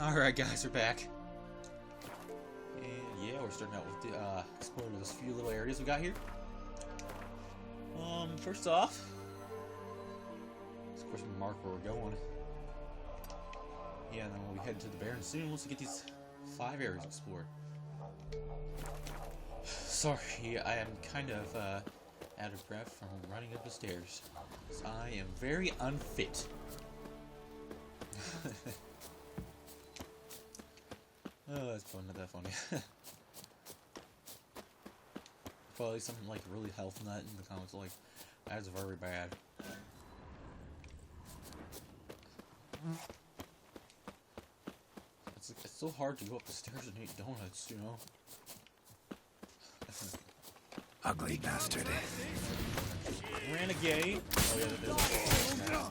Alright guys, we're back. And yeah, we're starting out with the exploring those few little areas we got here. First off, let's of course mark where we're going. Yeah, and then we'll be heading to the Baron soon once we get these 5 areas explored. Sorry, I am kind of out of breath from running up the stairs. So I am very unfit. Oh, that's probably not that funny. Probably something like really health nut in the comments like, that's very bad. It's so hard to go up the stairs and eat donuts, you know? Ugly bastard. Renegade. Oh yeah, there's a...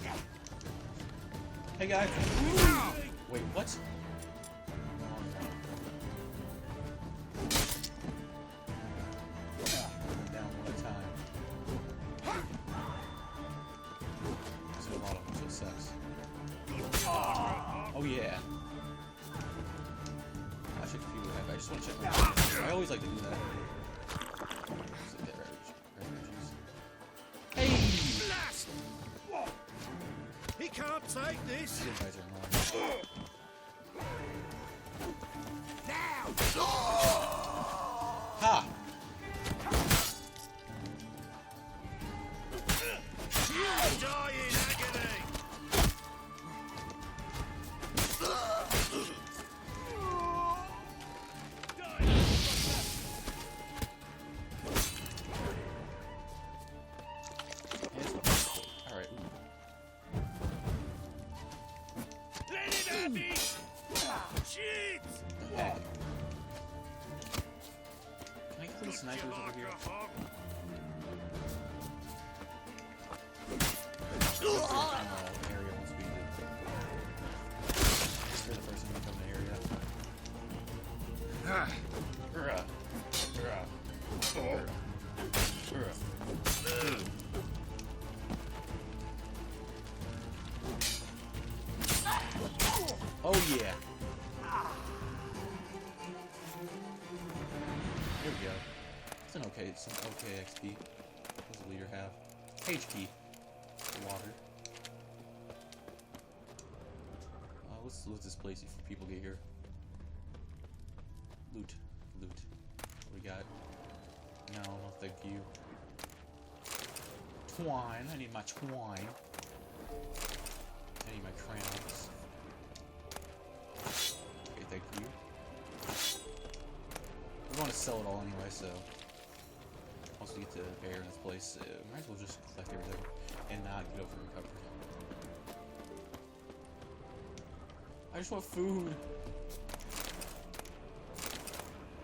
Hey guys. Wait, what? Down one at a time. There's a lot of them, so it sucks. Oh yeah. I should feel what I just want to check my... I always like to do that. Hey! He can't take this. These guys are annoying. Now. Ha! Die in agony. Alright. Let it happen. Shit. Heck. Can I get the snipers over here? Area once we do. You're the first one to come in the area. Oh yeah. Here we go. It's an okay XP. What does the leader have? HP. Water. Let's loot this place before people get here. Loot. What we got? No, thank you. Twine. I need my twine. I need my crayons. Okay, thank you. We want to sell it all anyway, so once we get to Bear in this place, might as well just collect everything and not go for recovery. I just want food.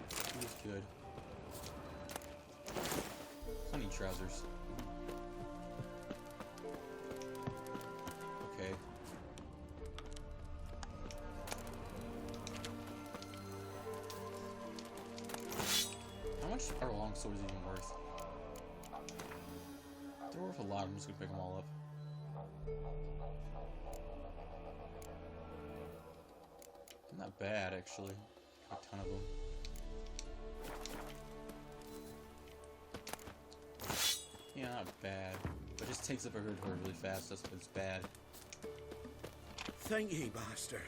Food is good. I need trousers. Okay. How much are long swords even worth? They're worth a lot. I'm just gonna pick them all up. Not bad, actually. A ton of them. Yeah, not bad. But it just takes up a herd really fast. That's what's bad. Thank ye, master.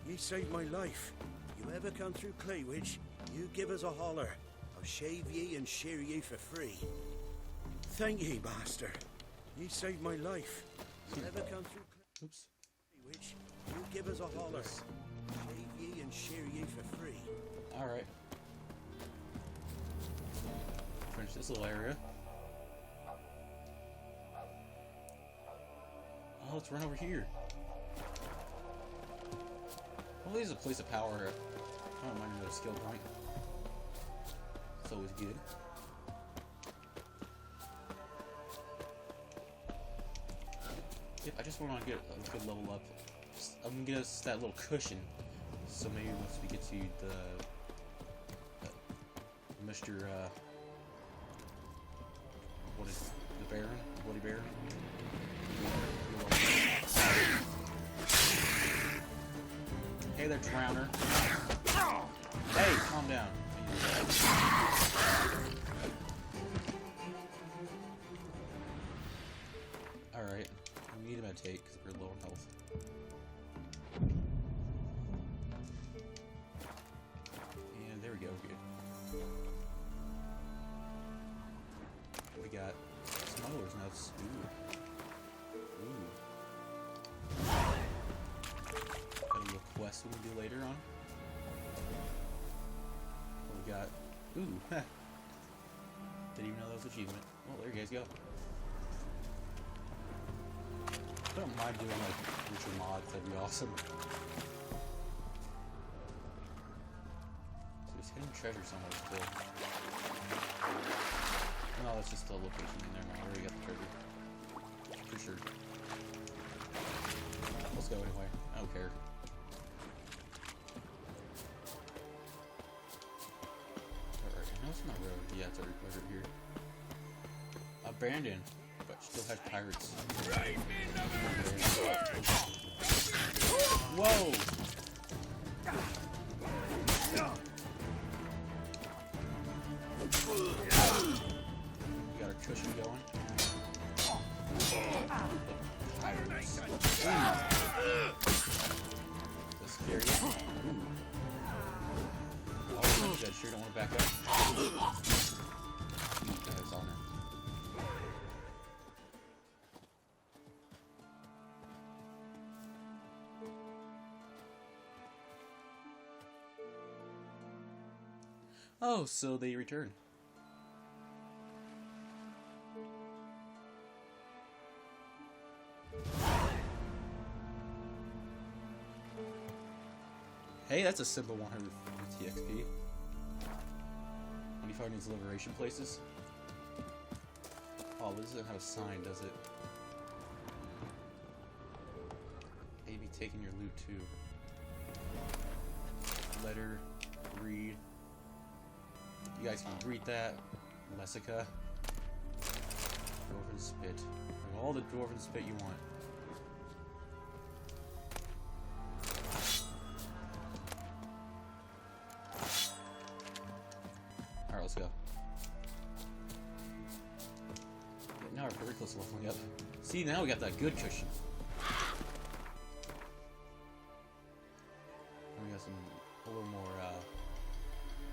Ye saved my life. You ever come through Claywich, you give us a holler. I'll shave ye and shear ye for free. Thank ye, master. Ye saved my life. You ever come through Claywich, you give us a holler. Shave ye and shear ye for free. Alright. Finish this little area. Oh, let's run over here. Well, there's a place of power. I don't mind another skill point. It's always good. Yep, I just want to get a good level up. I'm gonna get us that little cushion. So maybe once we get to the Mr. What is it? The Baron? Bloody Baron? Hey there, drowner. Hey, calm down. Alright, we need a meditate because we're low on health. And there we go, good. We got smugglers nuts. Ooh. Got a little quest we can do later on. What we got? Ooh, heh. Didn't even know that was an achievement. Well, there you guys go. I don't mind doing like future mods, that'd be awesome. So there's hidden treasure somewhere still. No, that's just the location in there. I already got the treasure. For sure. Let's go anyway. I don't care. Alright, no, it's not road. Yeah, it's right here. Abandoned, but still has pirates. Whoa! We got our cushion going. Pirates. That's scary. Oh, that sure don't want to back up. That's on her. Oh, so they return. Hey, that's a simple 150 XP. When you find these liberation places. Oh, this doesn't have a sign, does it? Maybe taking your loot too. Letter, read. You guys can read that. Lessica. Dwarven spit. All the dwarven spit you want. Alright, let's go. Now we're pretty close to leveling up. See, now we got that good cushion. And we got a little more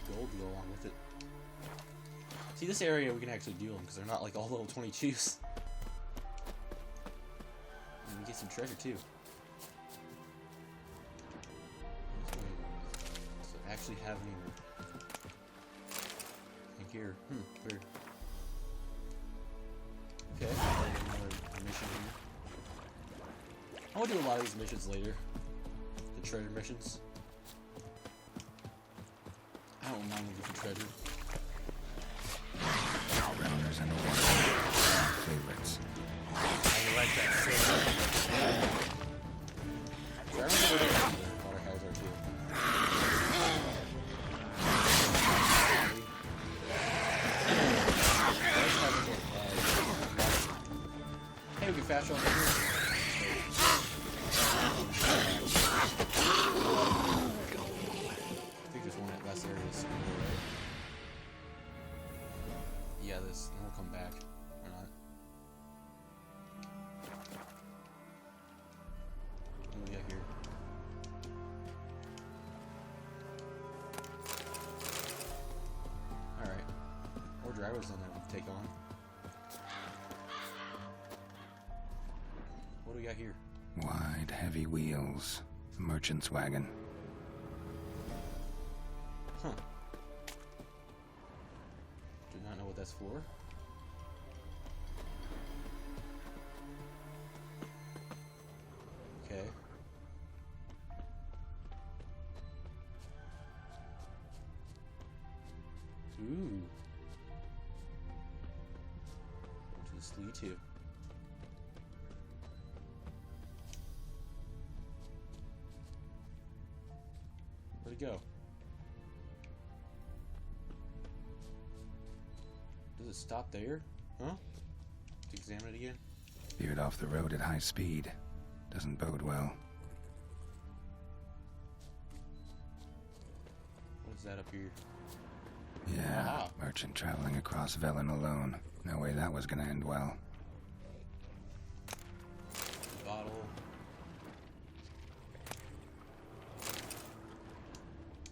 gold to go along with it. See, this area we can actually do them because they're not like all level 22s. And we get some treasure too. So actually have any here. Weird. Okay, another mission here. I want to do a lot of these missions later. The treasure missions. I don't mind looking for treasure. Rounders and water. Favorites. I like that. So, I remember where the water highs are too. Hey, we can fast travel here. I think there's one at less areas somewhere, right? Yeah, this, and we'll come back. Or not. What do we got here? Alright. More drivers than that we can take on. What do we got here? Wide, heavy wheels. A merchant's wagon. Huh. Do not know what that's for. Okay. Ooh. What does this lead to? Where'd it go? Does it stop there? Huh? Let's examine it again. Veered off the road at high speed. Doesn't bode well. that up here? Yeah, Aha. merchant traveling across Velen alone. No way that was gonna end well. Bottle.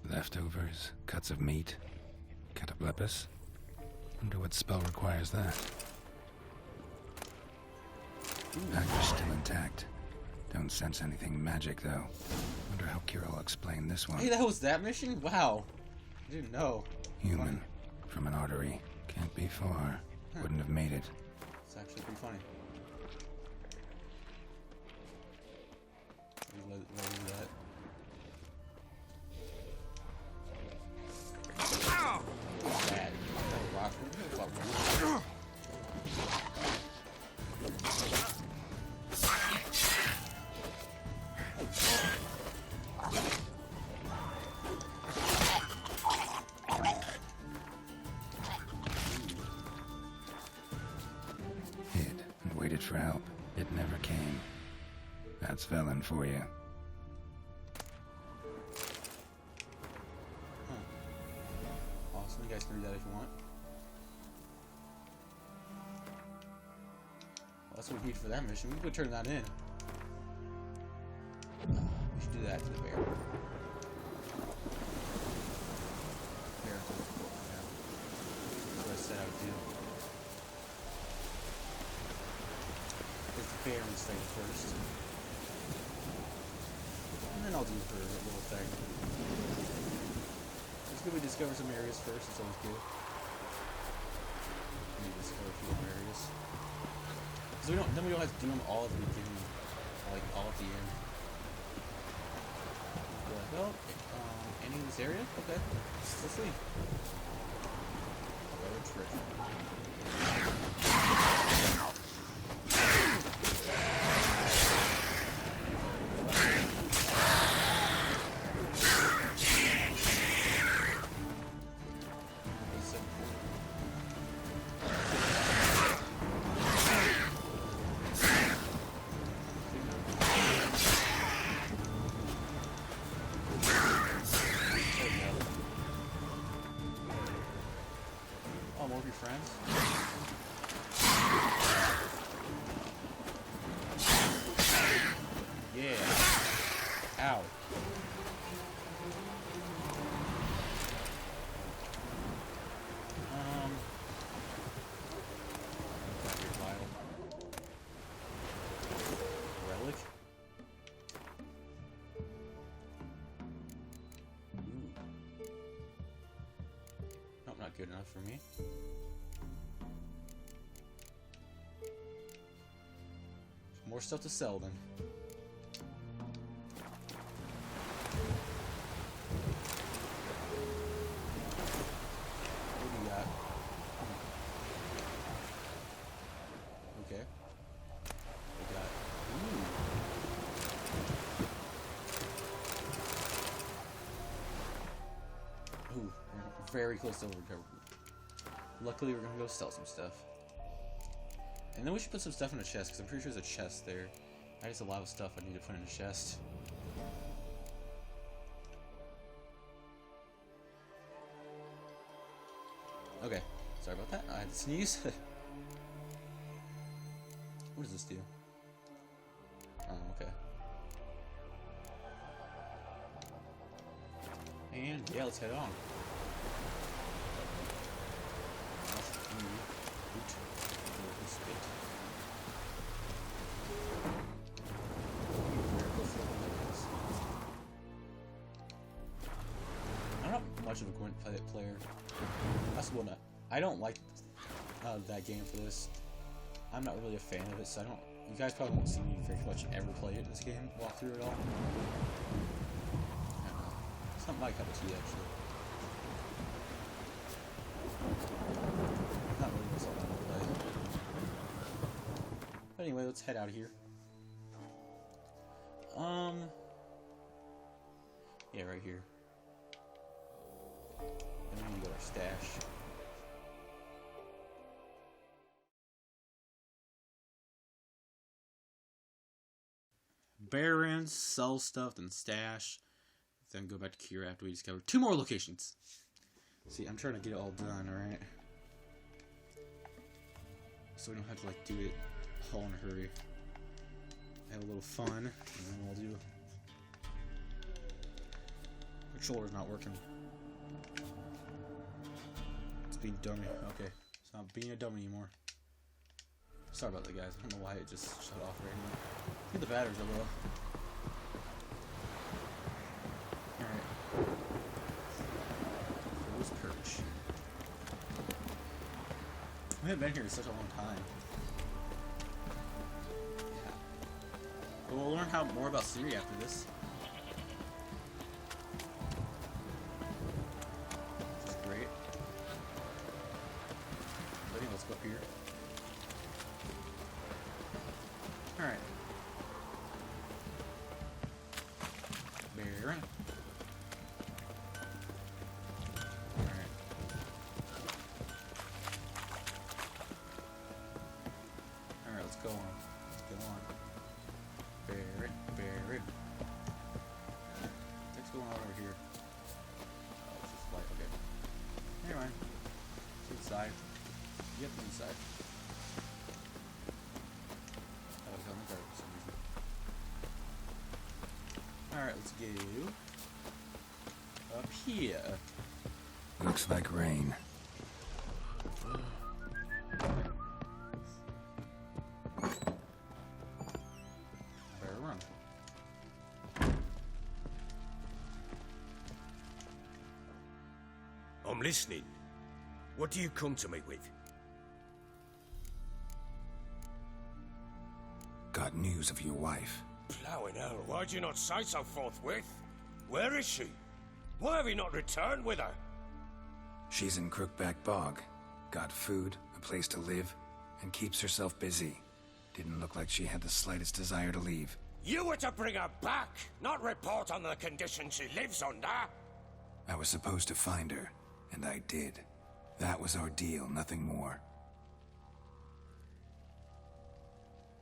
Leftovers, cuts of meat, cataplepis. Wonder what spell requires that. Package still intact. Don't sense anything magic though. Wonder how Kira will explain this one. Hey, that was that mission? Wow. I didn't know. Human, from an artery. Can't be far. Wouldn't have made it. It's actually pretty funny. Let me do that. Bad. That rock. Hid and waited for help. It never came. That's Velen for you. Awesome, you guys can read that if you want. Well, that's what we need for that mission. We can go turn that in. We should do that to the bear. Bear. Yeah. That's what I said I would do. It's the bear and stay first. And then I'll do her little thing. It's good we discover some areas first, it's always good. We need to discover a few more areas. Because then we don't have to do them all at the beginning. Like, all at the end. We're like, well, any in this area? Okay, let's see. Road trip. Oh, more of your friends? Yeah. Ow. Got your vial. Relic? Ooh. Nope, not good enough for me. More stuff to sell then. What do you got? Okay. We got. Ooh. Ooh, we're very close to overcover. Luckily, we're gonna go sell some stuff. And then we should put some stuff in a chest, because I'm pretty sure there's a chest there. I just have a lot of stuff I need to put in a chest. Okay, sorry about that. I had to sneeze. What does this do? Oh, okay. And yeah, let's head on. I'm not much of a Gwent player. That's one. I don't like that game for this. I'm not really a fan of it, so I don't. You guys probably won't see me very much ever play it in this game, walk through it all. I don't know. It's not my cup of tea, actually. Not really something I play. But anyway, let's head out of here. Yeah, right here. And then we got our stash. Barons, sell stuff, and stash. Then go back to Kira after we discover 2 more locations. See, I'm trying to get it all done, alright? So we don't have to, like, do it all in a hurry. Have a little fun, and then we'll do... Controller's not working. It's being dummy. Okay. It's not being a dummy anymore. Sorry about that, guys. I don't know why it just shut off right now. I think the batteries are low. Alright. Crow's Perch. We haven't been here in such a long time. Yeah. But we'll learn more about Siri after this. Which is great. I think let's go up here. Alright. Baron. Alright. Alright, let's go on. Let's go on. Baron. What's going on over here? Oh, it's just light. Okay. Anyway. It's inside. Yep, it's inside. Alright, let's go up here. Looks like rain. Better run. I'm listening. What do you come to me with? Got news of your wife. Plowing hell, why'd you not say so forthwith? Where is she? Why have you not returned with her? She's in Crookback Bog. Got food, a place to live, and keeps herself busy. Didn't look like she had the slightest desire to leave. You were to bring her back, not report on the conditions she lives under. I was supposed to find her, and I did. That was our deal, nothing more.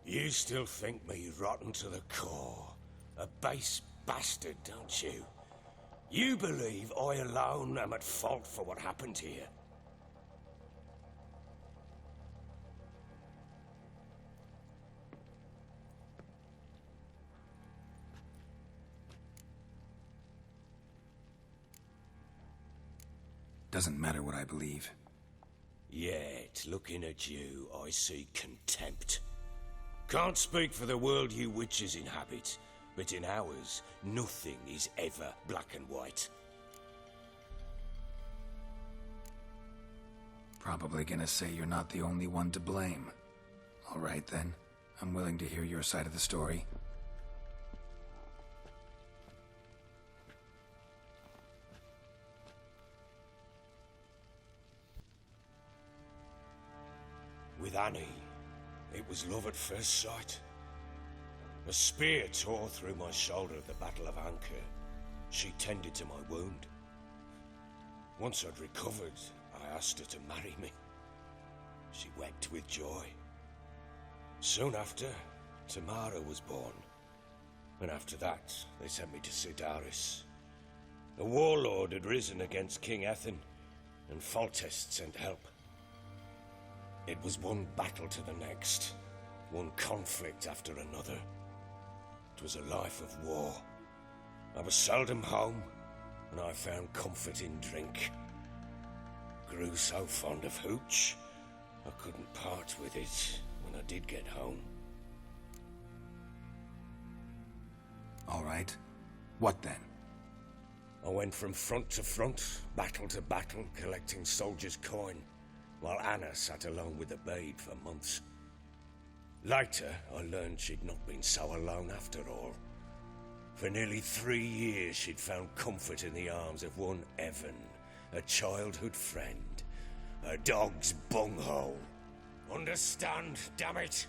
You still think me rotten to the core. A base bastard, don't you? You believe I alone am at fault for what happened here. Doesn't matter what I believe. Yet, looking at you, I see contempt. Can't speak for the world you witches inhabit, but in ours, nothing is ever black and white. Probably gonna say you're not the only one to blame. All right then, I'm willing to hear your side of the story. With Annie, it was love at first sight. A spear tore through my shoulder at the Battle of Anchor. She tended to my wound. Once I'd recovered, I asked her to marry me. She wept with joy. Soon after, Tamara was born. And after that, they sent me to Sidaris. A warlord had risen against King Ethan, and Foltest sent help. It was one battle to the next, one conflict after another. It was a life of war. I was seldom home, and I found comfort in drink. Grew so fond of hooch, I couldn't part with it when I did get home. All right. What then? I went from front to front, battle to battle, collecting soldiers' coin, while Anna sat alone with the babe for months. Later, I learned she'd not been so alone after all. For nearly 3 years, she'd found comfort in the arms of one Evan, a childhood friend, a dog's bunghole. Understand, damn it?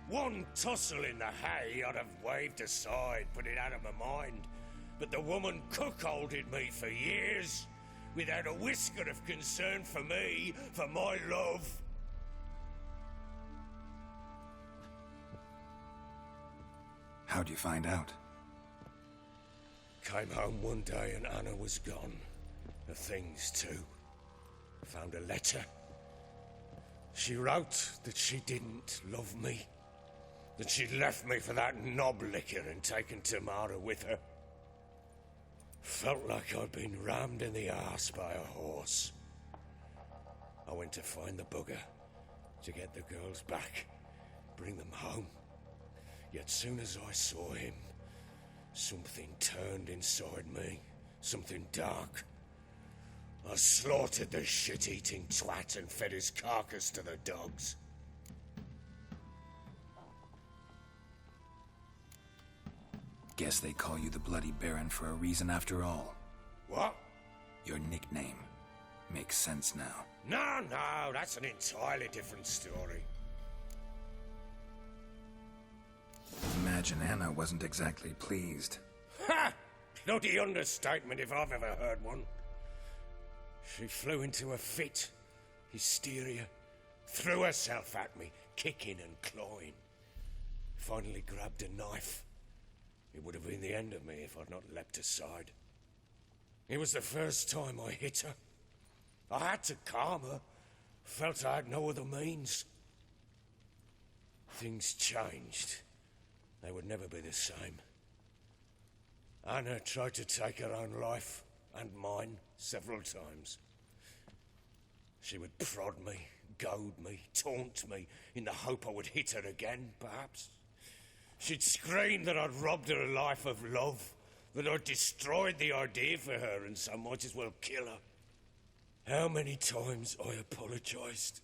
One tussle in the hay I'd have waved aside, put it out of my mind. But the woman cuckolded me for years, without a whisker of concern for me, for my love. How'd you find out? Came home one day and Anna was gone. The things too. Found a letter. She wrote that she didn't love me. That she'd left me for that knob licker and taken Tamara with her. Felt like I'd been rammed in the arse by a horse. I went to find the bugger, to get the girls back, bring them home. Yet soon as I saw him, something turned inside me, something dark. I slaughtered the shit-eating twat and fed his carcass to the dogs. Guess they call you the Bloody Baron for a reason after all. What? Your nickname. Makes sense now. No, that's an entirely different story. Imagine Anna wasn't exactly pleased. Ha! Bloody understatement if I've ever heard one. She flew into a fit, hysteria, threw herself at me, kicking and clawing. Finally grabbed a knife. It would have been the end of me if I'd not leapt aside. It was the first time I hit her. I had to calm her. Felt I had no other means. Things changed. They would never be the same. Anna tried to take her own life, and mine, several times. She would prod me, goad me, taunt me, in the hope I would hit her again, perhaps. She'd scream that I'd robbed her life of love, that I'd destroyed the idea for her, and so might as well kill her. How many times I apologised.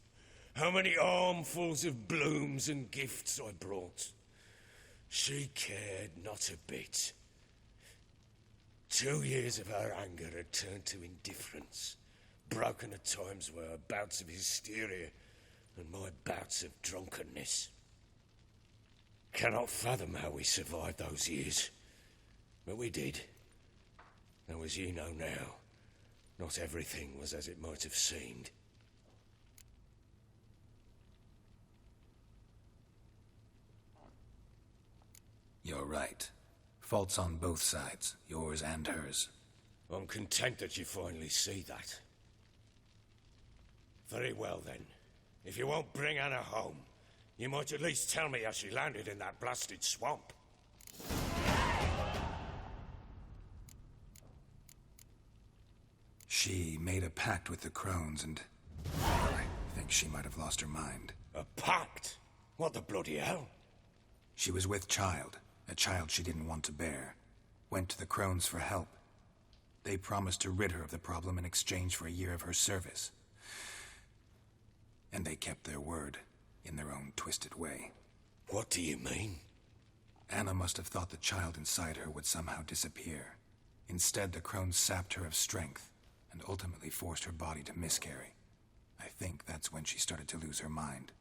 How many armfuls of blooms and gifts I brought. She cared not a bit. 2 years of her anger had turned to indifference, broken at times were her bouts of hysteria and my bouts of drunkenness. Cannot fathom how we survived those years, but we did. Though as you know now, not everything was as it might have seemed. You're right. Faults on both sides, yours and hers. I'm content that you finally see that. Very well then. If you won't bring Anna home, you might at least tell me how she landed in that blasted swamp. She made a pact with the crones and... I think she might have lost her mind. A pact? What the bloody hell? She was with child, a child she didn't want to bear. Went to the crones for help. They promised to rid her of the problem in exchange for a year of her service. And they kept their word, in their own twisted way. What do you mean? Anna must have thought the child inside her would somehow disappear. Instead, the crones sapped her of strength, and ultimately forced her body to miscarry. I think that's when she started to lose her mind.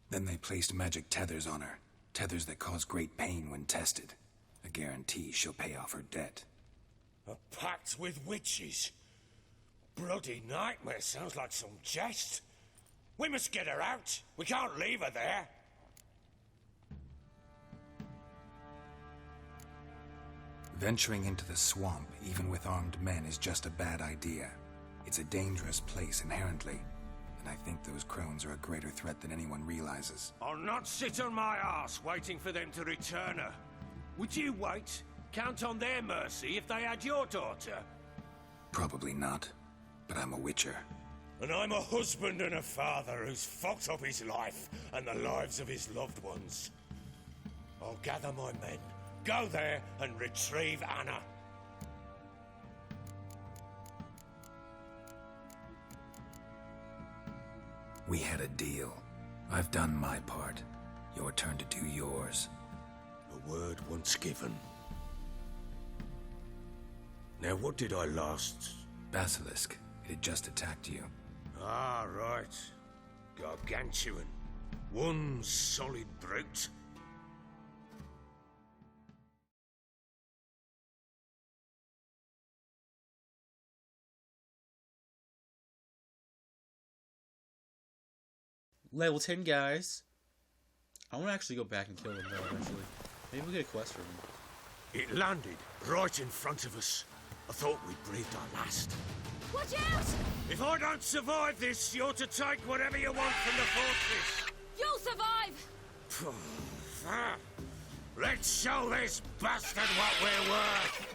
Then they placed magic tethers on her, tethers that cause great pain when tested. A guarantee she'll pay off her debt. A pact with witches? Bloody nightmare, sounds like some jest. We must get her out. We can't leave her there. Venturing into the swamp, even with armed men, is just a bad idea. It's a dangerous place inherently, and I think those crones are a greater threat than anyone realizes. I'll not sit on my arse waiting for them to return her. Would you wait? Count on their mercy if they had your daughter? Probably not, but I'm a witcher. And I'm a husband and a father who's fucked up his life and the lives of his loved ones. I'll gather my men, go there and retrieve Anna. We had a deal. I've done my part. Your turn to do yours. A word once given. Now what did I last... Basilisk. It had just attacked you. Ah, right. Gargantuan. One solid brute. Level 10 guys. I want to actually go back and kill them though, eventually. Maybe we'll get a quest from them. It landed right in front of us. I thought we'd breathed our last. Watch out! If I don't survive this, you're to take whatever you want from the fortress. You'll survive! Let's show this bastard what we're worth.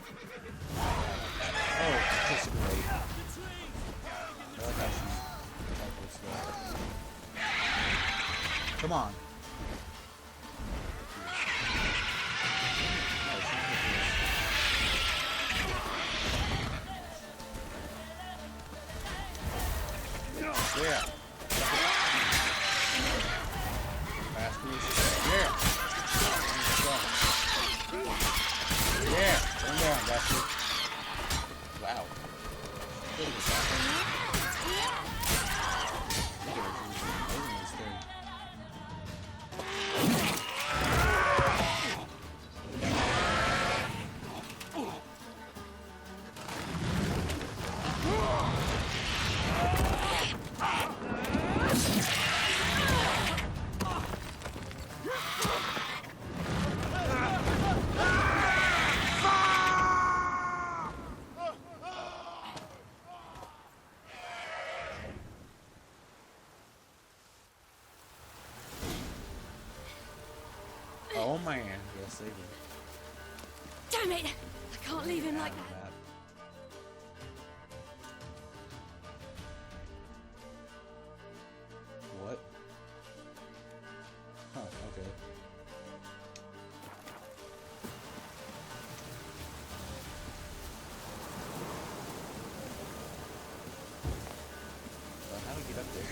Oh, this is great. I like how she's slow. Come on. Yeah. Fast boost. Yeah. Yeah. Turn down, bastard. Wow. Look at this. Look at this thing. Oh man, yes they did. Damn it! I can't leave him like that. What? Huh, okay. How do we get up there?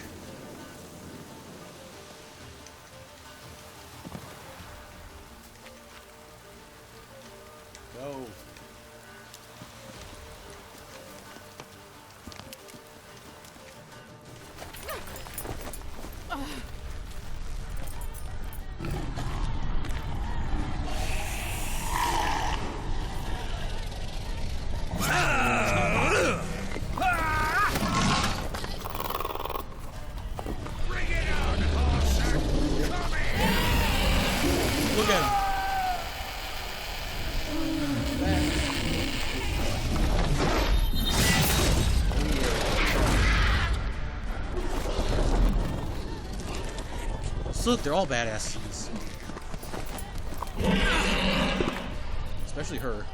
Go. Look at him. So look, they're all badasses. Especially her.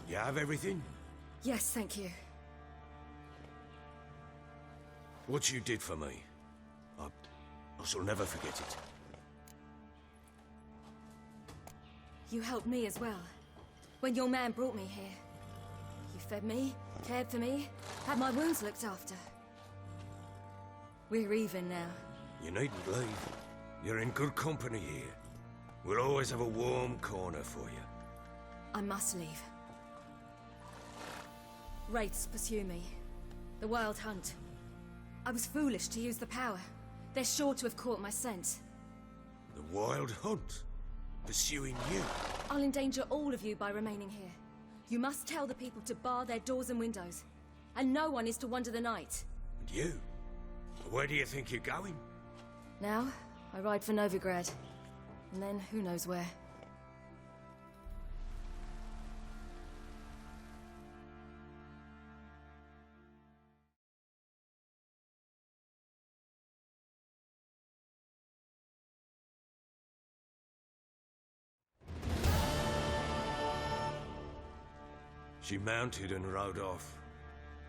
You have everything? Yes, thank you. What you did for me, I shall never forget it. You helped me as well. When your man brought me here. You fed me, cared for me, had my wounds looked after. We're even now. You needn't leave. You're in good company here. We'll always have a warm corner for you. I must leave. Wraiths pursue me. The Wild Hunt. I was foolish to use the power. They're sure to have caught my scent. The Wild Hunt? Pursuing you? I'll endanger all of you by remaining here. You must tell the people to bar their doors and windows. And no one is to wander the night. And you? Where do you think you're going? Now, I ride for Novigrad. And then, who knows where. She mounted and rode off.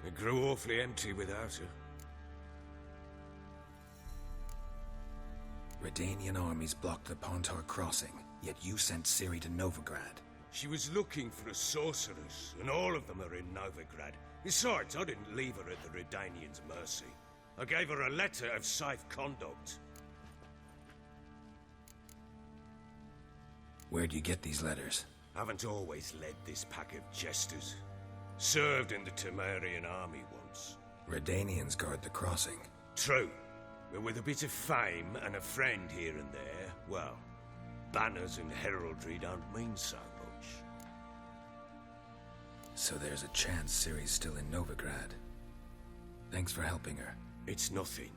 It grew awfully empty without her. Redanian armies blocked the Pontar crossing, yet you sent Ciri to Novigrad. She was looking for a sorceress, and all of them are in Novigrad. Besides, I didn't leave her at the Redanians' mercy. I gave her a letter of safe conduct. Where'd you get these letters? Haven't always led this pack of jesters. Served in the Temerian army once. Redanians guard the crossing. True. But with a bit of fame and a friend here and there, well, banners and heraldry don't mean so much. So there's a chance Ciri's still in Novigrad. Thanks for helping her. It's nothing.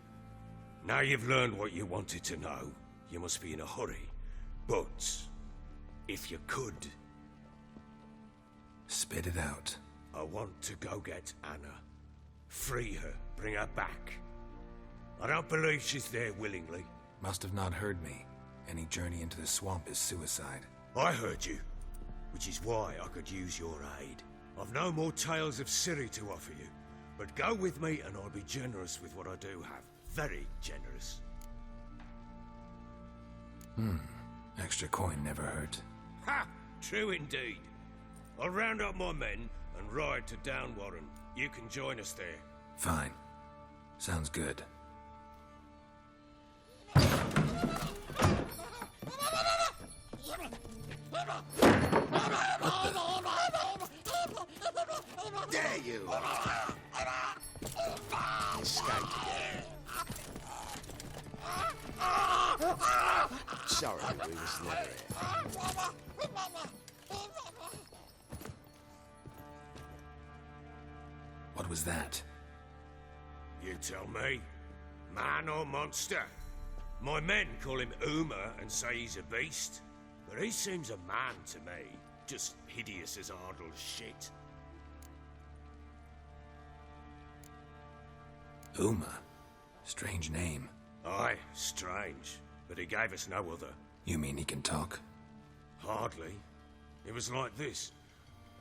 Now you've learned what you wanted to know, you must be in a hurry. But, if you could... Spit it out. I want to go get Anna. Free her, bring her back. I don't believe she's there willingly. Must have not heard me. Any journey into the swamp is suicide. I heard you, which is why I could use your aid. I've no more tales of Ciri to offer you, but go with me and I'll be generous with what I do have. Very generous. Extra coin never hurt. Ha! True indeed. I'll round up my men and ride to Downwarren. You can join us there. Fine. Sounds good. There you are. Escaped. Sorry, we was never here. What was that? You tell me. Man or monster? My men call him Uma and say he's a beast. But he seems a man to me. Just hideous as Ardle's shit. Uma? Strange name. Aye, strange. But he gave us no other. You mean he can talk? Hardly. It was like this.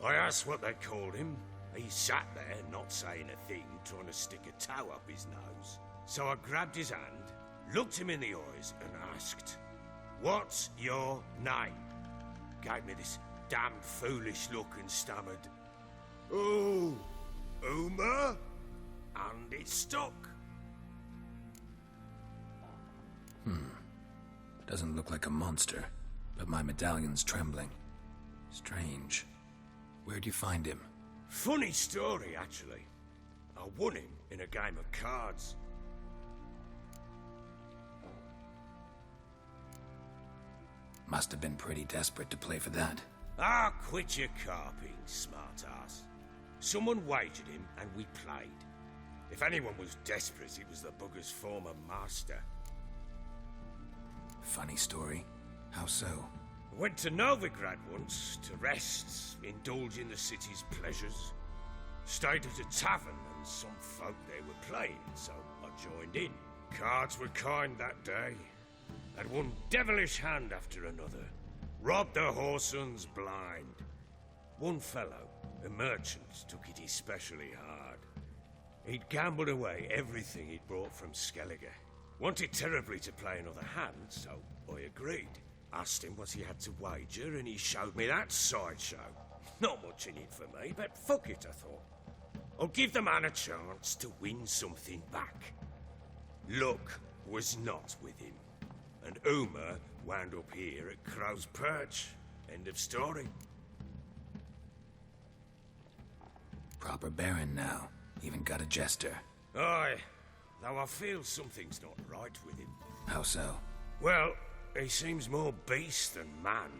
I asked what they called him. He sat there, not saying a thing, trying to stick a toe up his nose. So I grabbed his hand, looked him in the eyes, and asked, "What's your name?" Gave me this damned foolish look and stammered, "Oh, Uma?" And it stuck. Doesn't look like a monster, but my medallion's trembling. Strange. Where'd you find him? Funny story, actually. I won him in a game of cards. Must have been pretty desperate to play for that. Ah, quit your carping, smart-ass. Someone wagered him, and we played. If anyone was desperate, it was the bugger's former master. Funny story. How so? I went to Novigrad once to rest, indulge in the city's pleasures. Stayed at a tavern, and some folk there were playing, so I joined in. Cards were kind that day. Had one devilish hand after another. Robbed the whoresons blind. One fellow, a merchant, took it especially hard. He'd gambled away everything he'd brought from Skellige. Wanted terribly to play another hand, so I agreed. Asked him what he had to wager, and he showed me that sideshow. Not much in it for me, but fuck it, I thought. I'll give the man a chance to win something back. Luck was not with him, and Uma wound up here at Crow's Perch. End of story. Proper baron now. Even got a jester. Aye, though I feel something's not right with him. How so? Well, he seems more beast than man,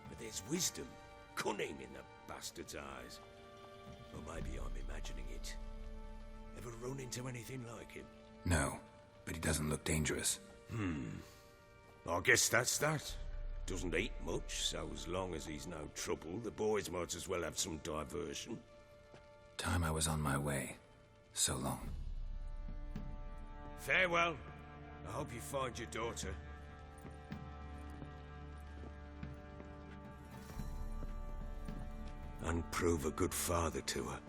but there's wisdom, cunning in the bastard's eyes. Or maybe I'm imagining it. Ever run into anything like him? No, but he doesn't look dangerous. I guess that's that. Doesn't eat much, so as long as he's no trouble, the boys might as well have some diversion. Time I was on my way. So long. Farewell. I hope you find your daughter. and prove a good father to her.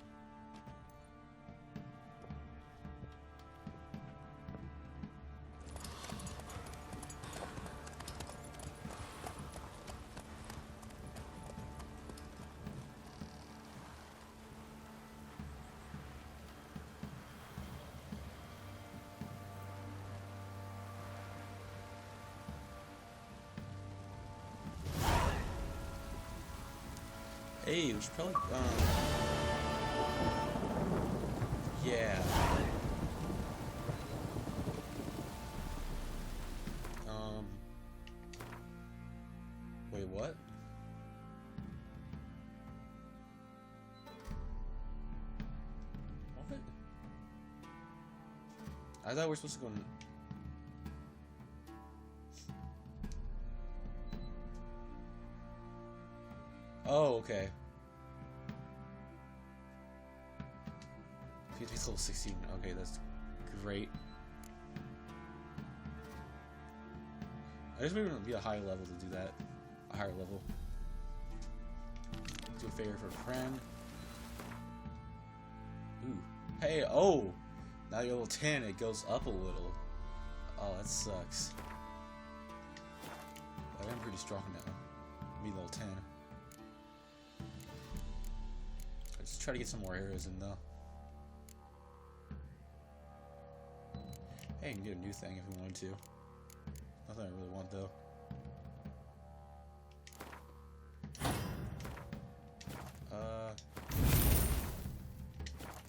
Hey, we should probably, yeah. Wait, what? What? I thought we were supposed to go in... Oh, okay. PHP's level 16. Okay, that's great. I just want to be a high level to do that. A higher level. Do a favor for a friend. Ooh. Hey, oh! Now you're level 10, it goes up a little. Oh, that sucks. But I'm pretty strong now. Me level 10. Let's try to get some more arrows in though. Hey, you can get a new thing if we wanted to. Nothing I really want though.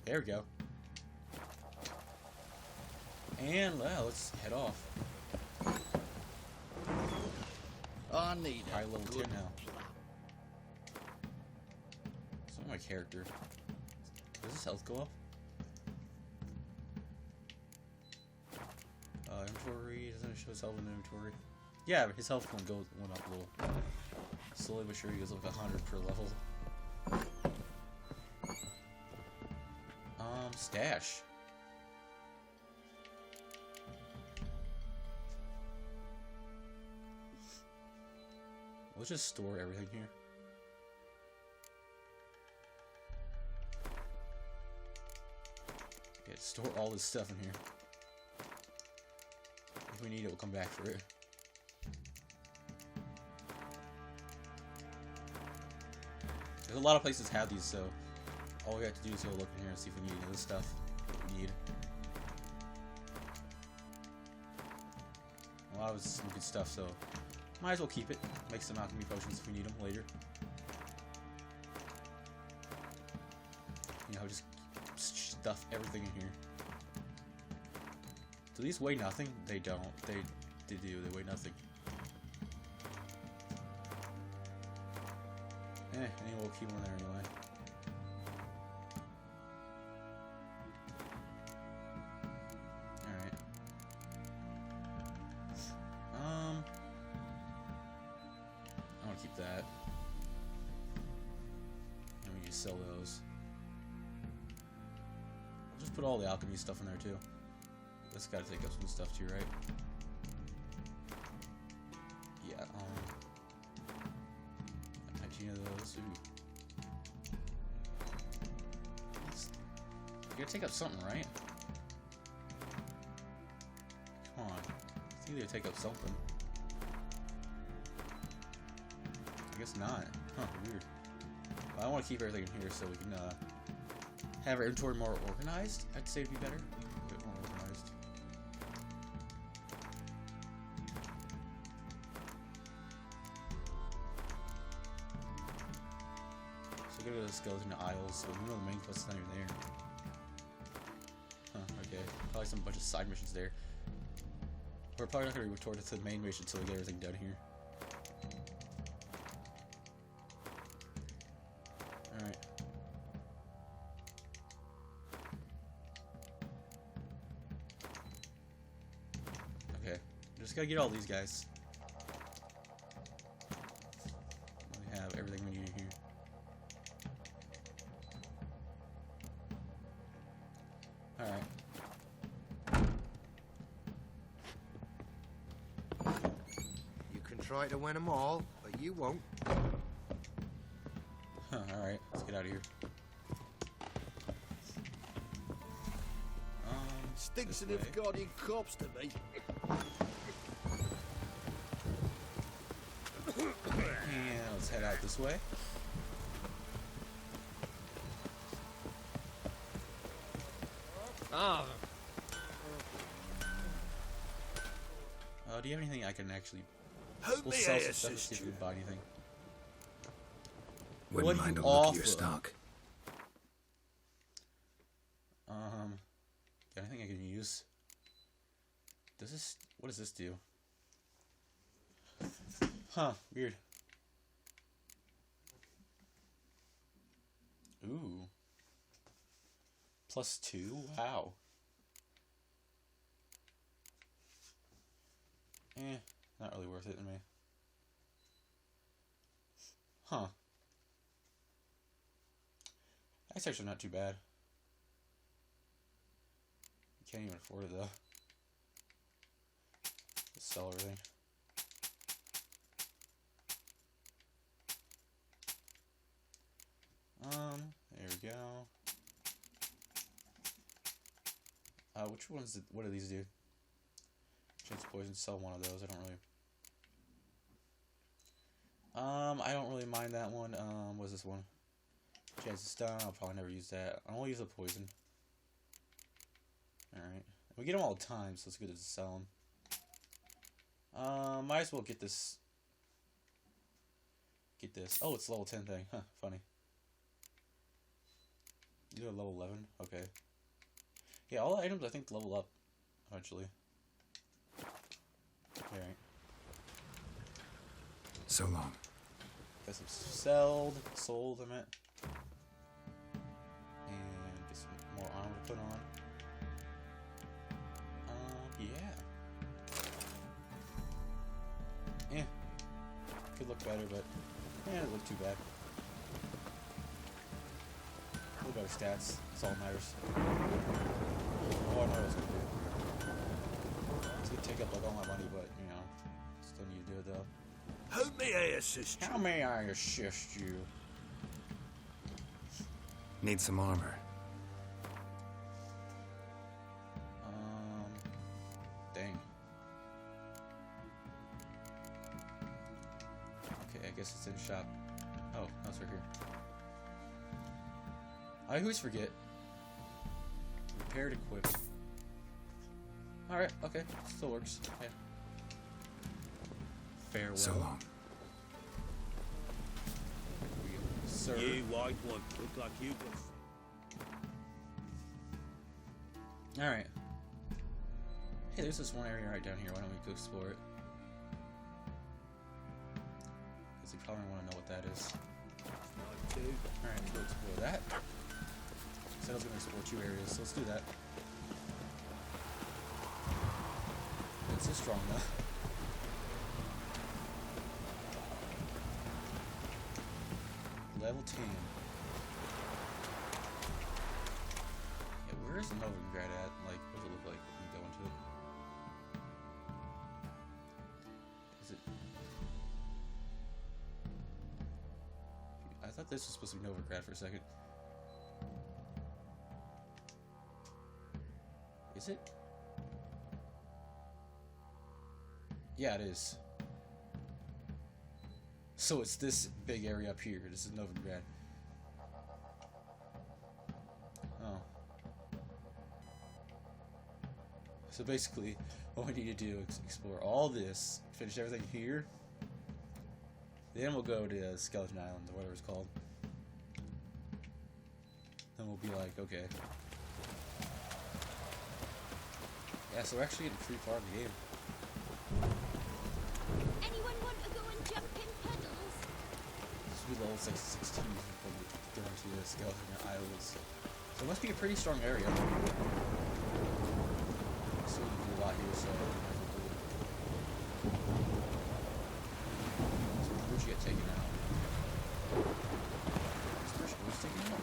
There we go. And let's head off. I need High a level 10 good now. So my character. Does his health go up? Inventory, doesn't it show his health in the inventory? Yeah, his health went up a little. Slowly but sure he goes up 100 per level. Stash. Let's just store everything here. Yeah, store all this stuff in here. If we need it, we'll come back for it. There's a lot of places have these, so all we have to do is go look in here and see if we need any of this stuff that we need. A lot of it's some good stuff, so might as well keep it. Make some alchemy potions if we need them later. You know, just stuff everything in here. Do these weigh nothing? They don't. They do. They weigh nothing. Anyway, we'll keep them there anyway. Alright. I want to keep that. And we can sell those. We'll just put all the alchemy stuff in there too. That's gotta take up some stuff too, right? Yeah, Titania those. Ooh. You gotta take up something, right? Come on. I think they take up something. I guess not. Huh, weird. Well, I want to keep everything in here so we can, have our inventory more organized. I'd say it'd be better. A bit more organized. So go to the skeleton aisles, so we know the main quest is not even there. Huh, okay. Probably some bunch of side missions there. We're probably not going to return to the main mission until we get everything done here. Alright. Okay. Just gotta get all these guys. We have everything we need here. Alright. You can try to win them all, but you won't. Huh, alright. Let's get out of here. Stinks This of way. guardian corpse to me. And let's head out this way. Ah, Do you have anything I can actually... How We'll may sell I some stuff to assist see if we you? can buy anything. Wouldn't What mind you a look at your offer? stock. Got anything I can use? Does this... What does this do? Huh, weird. Ooh. +2? Wow. Not really worth it to me. Huh. That's actually not too bad. You can't even afford it though. Let's sell everything. There we go. Which ones did, what do these do? Chance poison, sell one of those. I don't really. I don't really mind that one. What's this one? Chance of stun. I'll probably never use that. I'll only use the poison. All right. We get them all the time, so it's good to sell them. Might as well get this. Get this. Oh, it's level 10 thing. Huh. Funny. You do a level 11. Okay. Yeah, all the items I think level up eventually. Alright. So long. Got some sold, I meant. And get some more armor to put on. Yeah. Could look better, but it doesn't look too bad. A little better stats, that's all that matters. Oh, I know what I was gonna do. It's gonna take up like all my money, but you know, still need to do it though. How may I assist you? How may I assist you? Need some armor. Dang. Okay, I guess it's in shop. Oh, no, it's right here. I always forget. Repaired, equipped. Alright, okay. Still works. Yeah. Farewell. So long. Sir. You white one, look like you got. Alright. Hey, there's this one area right down here. Why don't we go explore it? Because you probably want to know what that is. Alright, let's go explore that. Said I was going to explore 2 areas, so let's do that. It's so strong though. Level 10. Yeah, where is the Novigrad at? Like, what does it look like when you go into it? Is it... I thought this was supposed to be Novigrad for a second. Is it? Yeah, it is. So it's this big area up here. This is Novigrad. Oh. So basically, what we need to do is explore all this, finish everything here. Then we'll go to Skeleton Island, or whatever it's called. Then we'll be like, okay. Yeah, so we're actually getting a free part of the game. Anyone want to go and jump in puddles? This will be level 16 before we get into the Skeleton Islands. So it must be a pretty strong area. So we can do a lot here, so where'd you get taken out? Is First Voice taken out?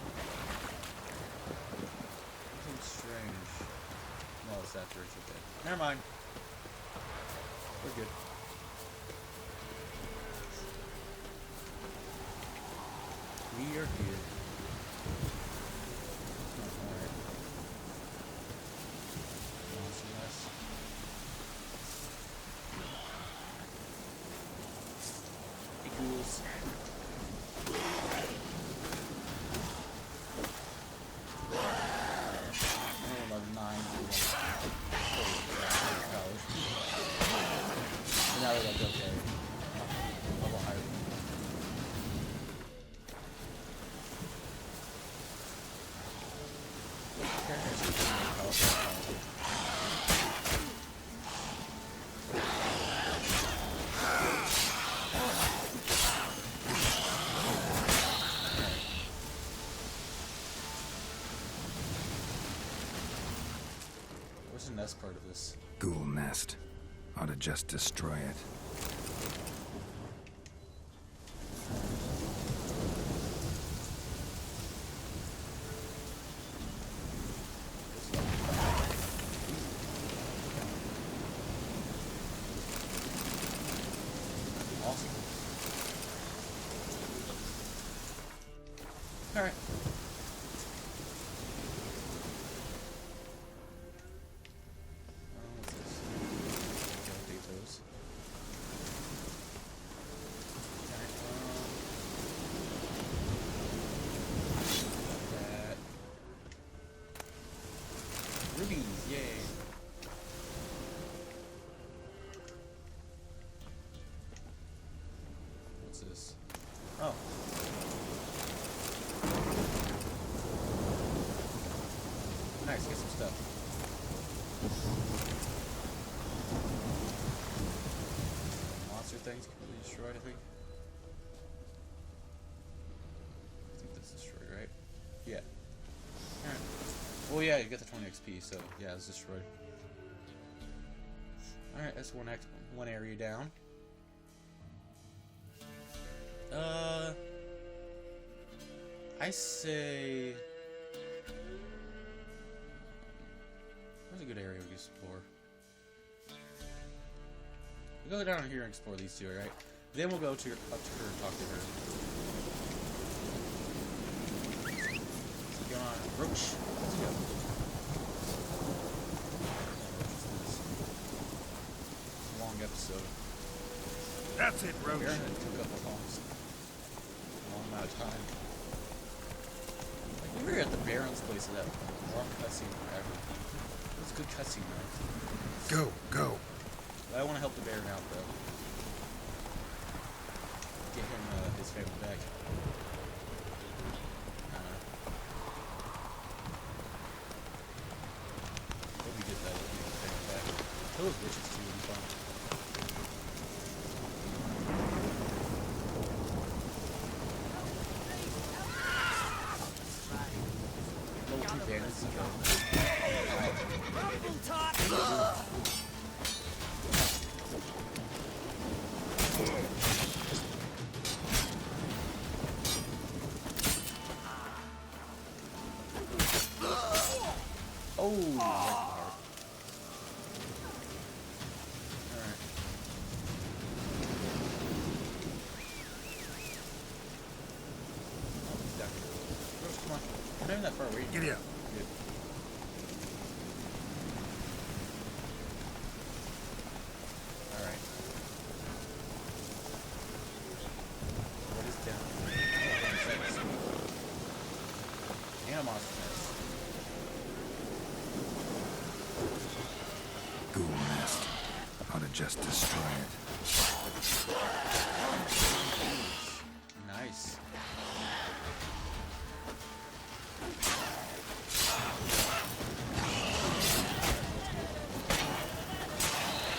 Something strange. No, it's that first, okay. Never mind. We're good. We are here. What's the next part of this? Ghoul nest. Ought to just destroy it. Awesome. Alright. What's this? Potatoes. Alright, that. Rubies, yay. What's this? Oh. Nice, get some stuff. Monster things can be destroyed, I think. I think that's destroyed, right? Yeah. Alright. Well, yeah, you get the 20 XP, so yeah, it's destroyed. Alright, that's one area down. I say... Where's a good area we can explore? We'll go down here and explore these two, right? Then we'll go to up to her and talk to her. Let's go on, Roach. Let's go. It's a long episode. That's it, Roach. Aaron took up a long amount of time. Like, we were at the Baron's place at that long cutscene forever. It was a good cutscene, right? Go, go. But I want to help the Baron out, though. Get him his family back. Hope we get that. Get his family back. Kill those witches too. It'll be fun. Level 2 bandits. Oh, right in the heart. Alright. Oh, he's down here. Rose, come on. We're not even that far away. Giddy up. Good. Alright. What is down here? And a monster nest. Ghoul nest. Ought to just destroy it. Nice.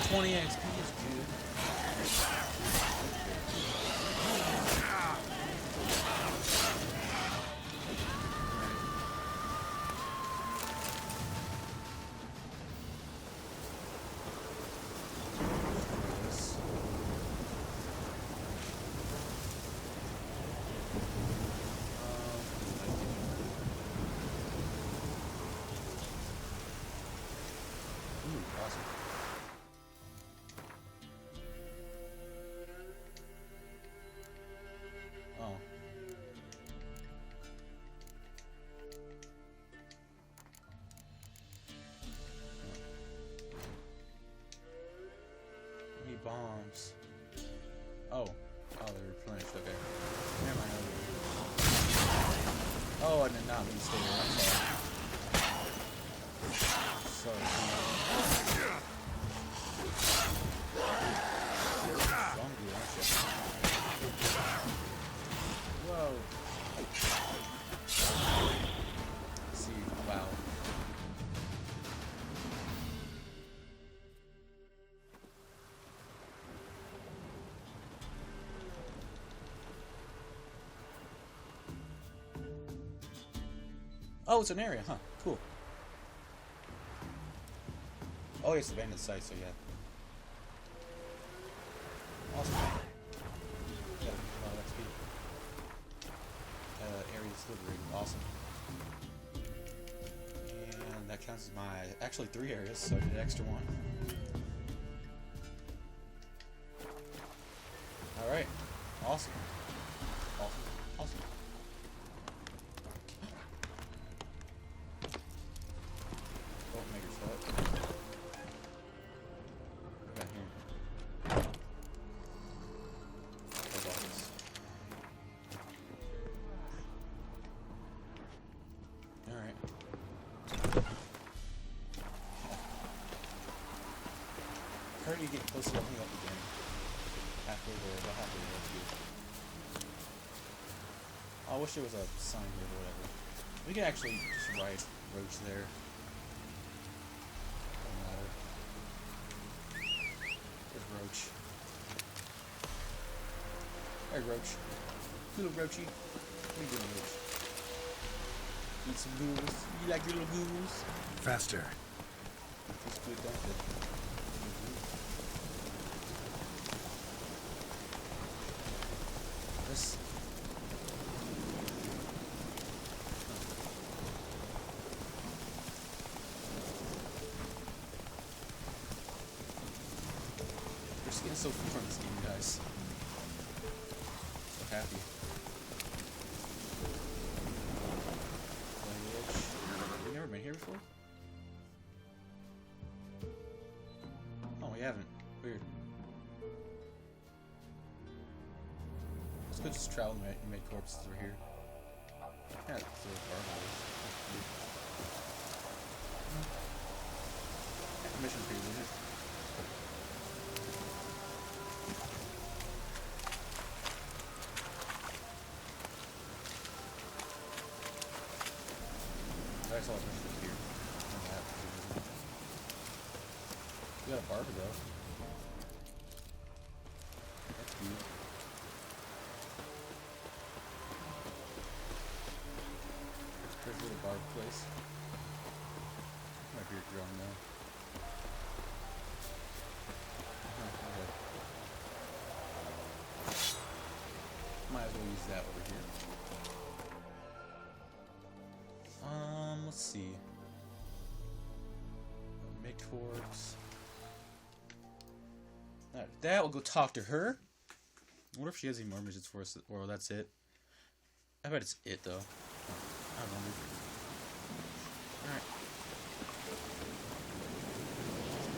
$20 XP is good. Awesome. Oh. Any bombs? Oh. Oh, they're replenished. Okay. Never mind. Oh, I did not mean to stay there. I'm sorry. Zombie, aren't you? Whoa. Let's see, wow. Oh, it's an area, huh? Cool. Oh, it's abandoned site, so yeah. Awesome. Yeah, XP. Area's liberated. Awesome. And that counts as my actually 3 areas, so I did an extra one. Alright. Awesome. Awesome. Awesome. Don't make her foot. What got here? Those boxes. Alright. Hurry to get close to leveling up again. Halfway there, about halfway there, that's good. I wish there was a sign here or whatever. We could actually just write Roach there. Doesn't matter. There's Roach. Hey Roach. Little Roachy. What are you doing, Roach? Eat some noodles. You like your little noodles? Faster. Tastes good, don't it? This. We're just getting so far in this game, guys. So happy. We've never been here before? Oh, we haven't. Weird. Let's go just travel and make corpses through here. Yeah, through the mission for you, isn't it? I saw a mission here. We got a barber though. That's cute. There's a little barb place. My beard growing now. Okay. Might as well use that over here. Let's see. Make towards. Alright, that we'll go talk to her. I wonder if she has any more missions for us, or that's it. I bet it's it though. I wonder. Alright.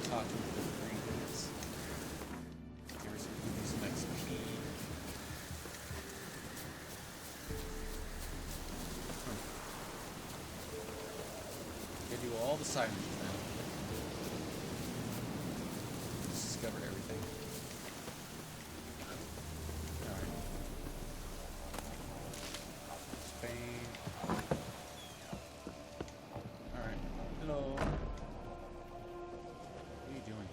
Talk to her for 3 minutes. Give her some XP. Gotta do all the side missions now. Just discovered everything. Alright. Spain. Alright. Hello. What are you doing?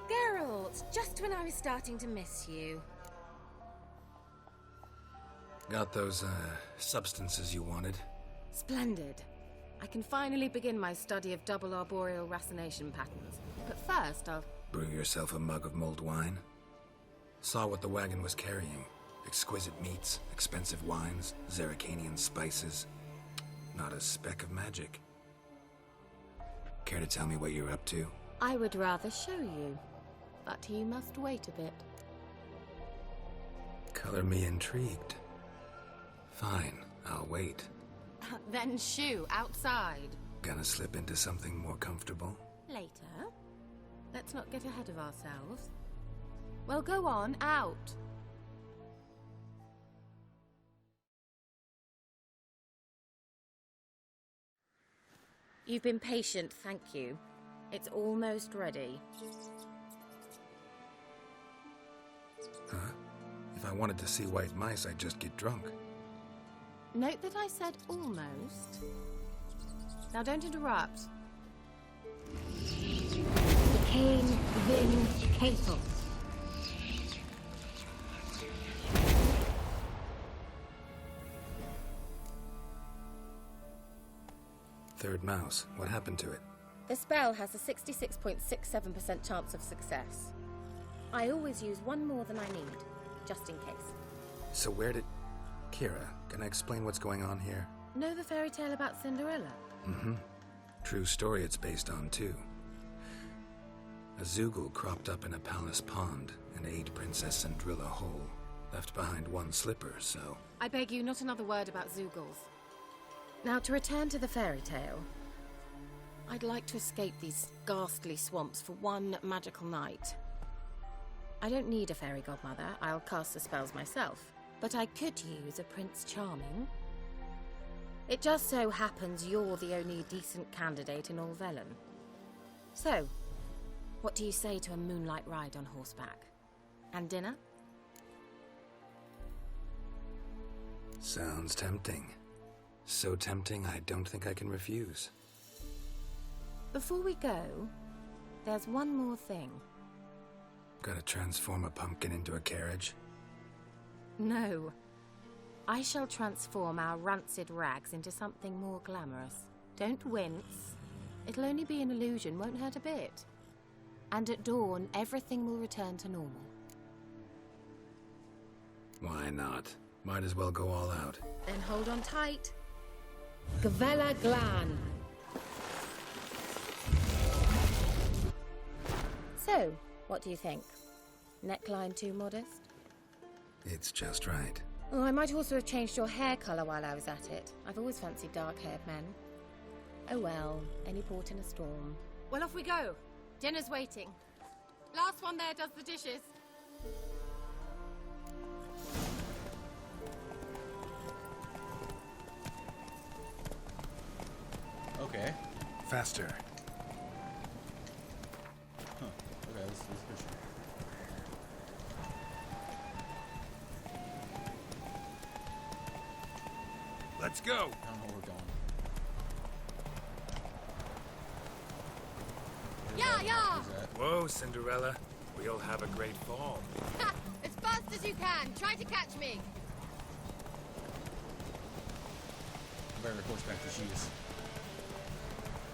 Geralt, just when I was starting to miss you. Got those, substances you wanted? Splendid. I can finally begin my study of double arboreal racination patterns. But first, I'll... Brew yourself a mug of mulled wine? Saw what the wagon was carrying. Exquisite meats, expensive wines, Zerrikanian spices. Not a speck of magic. Care to tell me what you're up to? I would rather show you. But you must wait a bit. Color me intrigued. Fine, I'll wait. Then shoo, outside. Gonna slip into something more comfortable? Later. Let's not get ahead of ourselves. Well, go on, out. You've been patient, thank you. It's almost ready. Huh? If I wanted to see white mice, I'd just get drunk. Note that I said almost. Now don't interrupt. Decaying Vin Capel. third mouse. What happened to it? The spell has a 66.67% chance of success. I always use one more than I need, just in case. So where did... Kira, can I explain what's going on here? Know the fairy tale about Cinderella? Mm-hmm. True story it's based on, too. A Zoogle cropped up in a palace pond and ate Princess Cinderella whole. Left behind one slipper, so... I beg you, not another word about Zoogles. Now, to return to the fairy tale, I'd like to escape these ghastly swamps for one magical night. I don't need a fairy godmother, I'll cast the spells myself. But I could use a Prince Charming. It just so happens you're the only decent candidate in all Velen. So, what do you say to a moonlight ride on horseback? And dinner? Sounds tempting. So tempting, I don't think I can refuse. Before we go, there's one more thing. Gotta transform a pumpkin into a carriage? No. I shall transform our rancid rags into something more glamorous. Don't wince. It'll only be an illusion, won't hurt a bit. And at dawn, everything will return to normal. Why not? Might as well go all out. Then hold on tight. Gavella Glan. So, what do you think? Neckline too modest? It's just right. Oh, I might also have changed your hair colour while I was at it. I've always fancied dark-haired men. Oh well, any port in a storm. Well, off we go. Dinner's waiting. Last one there does the dishes. Okay. Faster. Huh. Okay, let's push it. Let's go. I don't know where we're going. Yeah, yeah! Where's that? Whoa, Cinderella. We'll have a great fall. As fast as you can. Try to catch me. Better horseback than she is.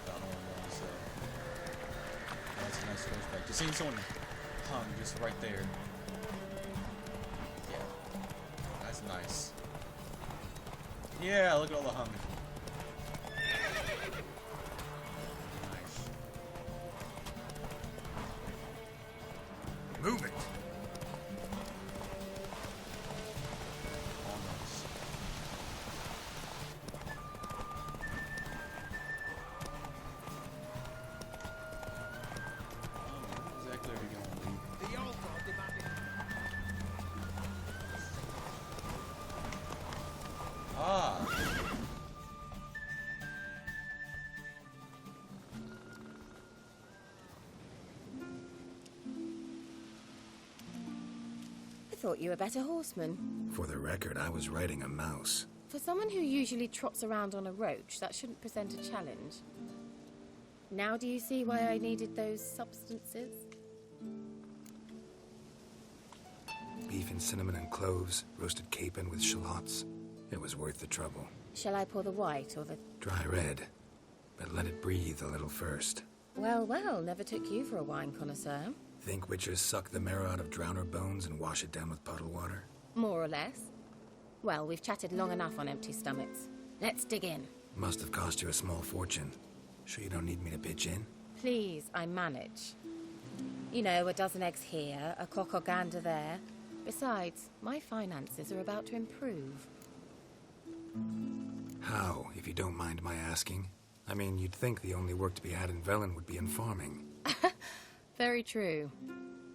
Don't know what I'm going to say. That's a nice horseback. Just seeing someone hung just right there. Yeah. That's nice. Yeah, look at all the hung. Nice. Move it. All nice. Where exactly are we going, Lee? The old god demanded. Ah! I thought you were a better horseman. For the record, I was riding a mouse. For someone who usually trots around on a roach, that shouldn't present a challenge. Now do you see why I needed those substances? Beef and cinnamon and cloves, roasted capon with shallots. It was worth the trouble. Shall I pour the white or the... Dry red, but let it breathe a little first. Well, well, never took you for a wine connoisseur. Think witches suck the marrow out of drowner bones and wash it down with puddle water? More or less. Well, we've chatted long enough on empty stomachs. Let's dig in. Must have cost you a small fortune. Sure you don't need me to pitch in? Please, I manage. You know, a dozen eggs here, a cock or gander there. Besides, my finances are about to improve. How, if you don't mind my asking? I mean, you'd think the only work to be had in Velen would be in farming. Very true.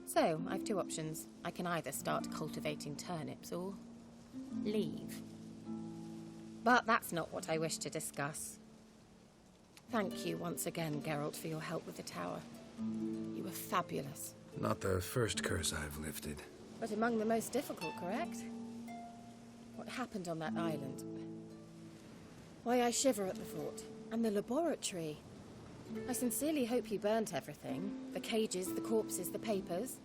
So, I've two options. I can either start cultivating turnips or leave. But that's not what I wish to discuss. Thank you once again, Geralt, for your help with the tower. You were fabulous. Not the first curse I've lifted. But among the most difficult, correct? What happened on that island? Why, I shiver at the thought. And the laboratory. I sincerely hope you burnt everything. The cages, the corpses, the papers.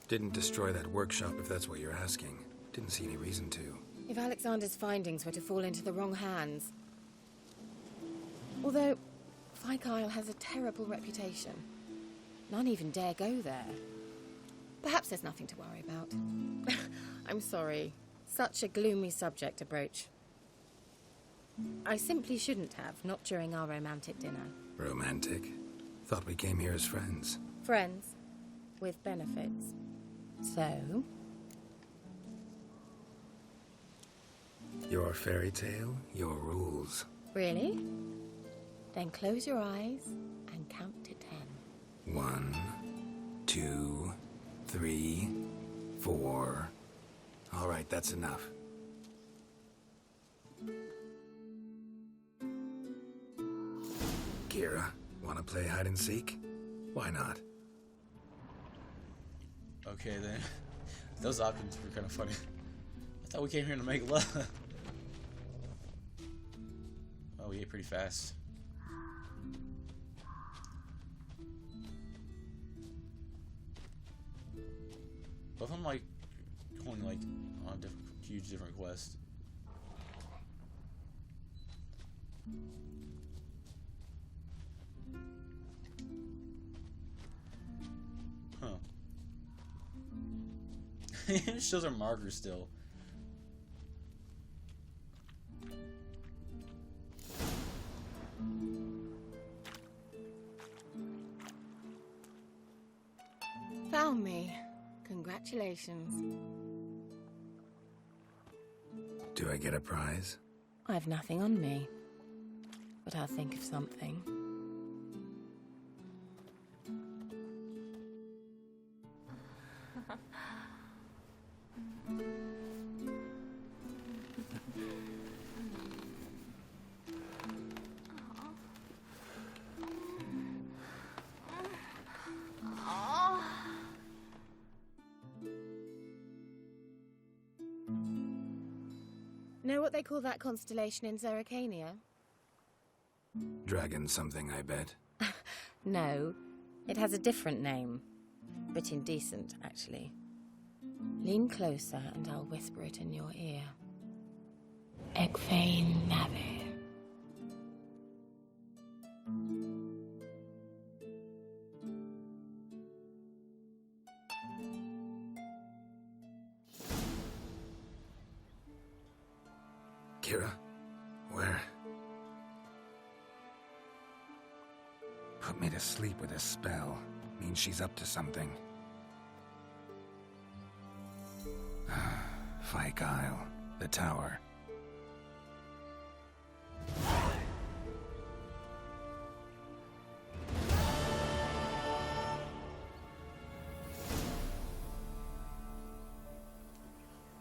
Didn't destroy that workshop, if that's what you're asking. Didn't see any reason to. If Alexander's findings were to fall into the wrong hands. Although, Fyke Isle has a terrible reputation. None even dare go there. Perhaps there's nothing to worry about. I'm sorry. Such a gloomy subject to broach. I simply shouldn't have, not during our romantic dinner. Romantic? Thought we came here as friends. Friends. With benefits. So? Your fairy tale, your rules. Really? Then close your eyes and count to 10. 1, 2, 3, 4. All right, that's enough. Kira, wanna play hide and seek? Why not? Okay then. Those options were kind of funny. I thought we came here to make love. Oh, we ate pretty fast. Both of them like going like on a huge different quest. Huh. It shows our markers still. Found me. Congratulations. Do I get a prize? I've nothing on me. But I'll think of something. Know what they call that constellation in Zerrikania? Dragon something, I bet. No, it has a different name. Bit indecent, actually. Lean closer and I'll whisper it in your ear. Egfain Nave. Kira, where? Put me to sleep with a spell. Means she's up to something. Fyke Isle, the tower.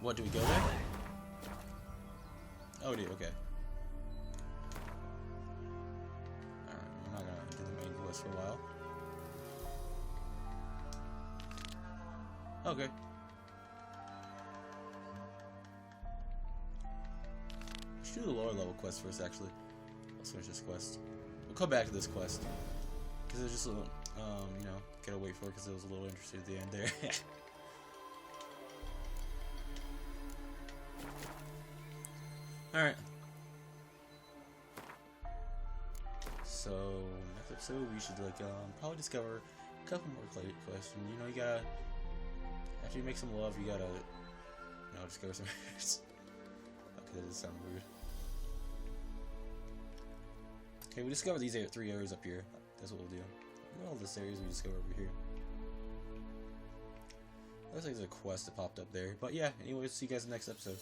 What, do we go there? Oh, dude, okay. Alright, we're not gonna do the main quest for a while. Okay. We should do the lower level quest first, actually. Let's finish this quest. We'll come back to this quest. Because it was just a little, you know, gotta wait for it because it was a little interesting at the end there. Alright. So, next episode we should like probably discover a couple more questions. You know, you gotta, after you make some love, you gotta, you know, discover some errors. Okay, that does sound rude. Okay, we discovered these 3 areas up here. That's what we'll do. Look at all this areas we discovered over here. Looks like there's a quest that popped up there. But yeah, anyways, see you guys in the next episode.